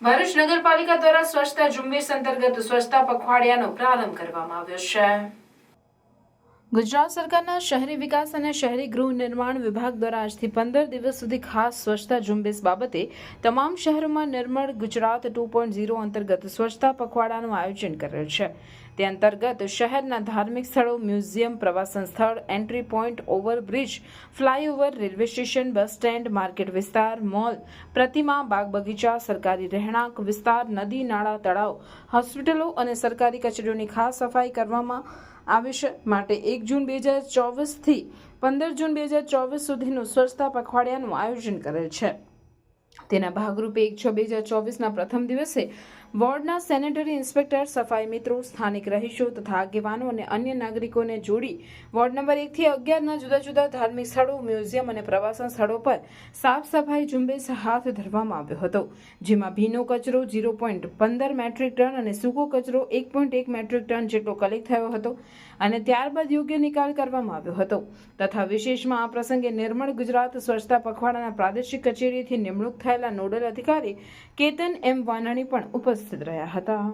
ભરૂચ નગરપાલિકા દ્વારા સ્વચ્છતા ઝુંબેશ અંતર્ગત સ્વચ્છતા પખવાડિયાનો પ્રારંભ કરવામાં આવ્યો છે। ગુજરાત સરકારના શહેરી વિકાસ અને શહેરી ગૃહ નિર્માણ વિભાગ દ્વારા આજથી 15 દિવસ સુધી ખાસ સ્વચ્છતા ઝુંબેશ બાબતે તમામ શહેરોમાં નિર્મળ ગુજરાત 2.0 અંતર્ગત સ્વચ્છતા પખવાડાનું આયોજન કરેલ છે। તે અંતર્ગત શહેરના ધાર્મિક સ્થળો, મ્યુઝિયમ, પ્રવાસન સ્થળ, entry point, overbridge, flyover, railway station, bus stand, market વિસ્તાર, મોલ, પ્રતિમા, બાગ બગીચા, સરકારી રહેણાંક વિસ્તાર, નદી, નાળા, તળાવ, હોસ્પિટલો અને સરકારી કચેરીઓની ખાસ સફાઈ કરવામાં આવી છે। માટે 1 જૂન 2024 થી 15 જૂન 2024 સુધીનું સ્વચ્છતા પખવાડિયાનું આયોજન કરેલ છે। તેના ભાગરૂપે 1/6/2024ના પ્રથમ દિવસે વોર્ડના સેનેટરી ઇન્સ્પેક્ટર, સફાઈ મિત્રો, સ્થાનિક રહીશો તથા આગેવાનો અને અન્ય નાગરિકોને જોડી વોર્ડ નંબર 1 થી 11ના જુદા જુદા ધાર્મિક સ્થળો, મ્યુઝિયમ અને પ્રવાસન સ્થળો પર સાફ સફાઈ ઝુંબેશ હાથ ધરવામાં આવ્યો હતો, જેમાં ભીનો કચરો 0.15 મેટ્રિક ટન અને સૂકો કચરો 1.1 મેટ્રિક ટન જેટલો કલેક્ટ થયો હતો અને ત્યારબાદ યોગ્ય નિકાલ કરવામાં આવ્યો હતો તથા વિશેષમાં આ પ્રસંગે નિર્મળ ગુજરાત સ્વચ્છતા પખવાડાના પ્રાદેશિક કચેરીથી નિમણૂક થયેલા નોડલ અધિકારી કેતન એમ વાનાણી પણ ઉપસ્થિત રહ્યા હતા।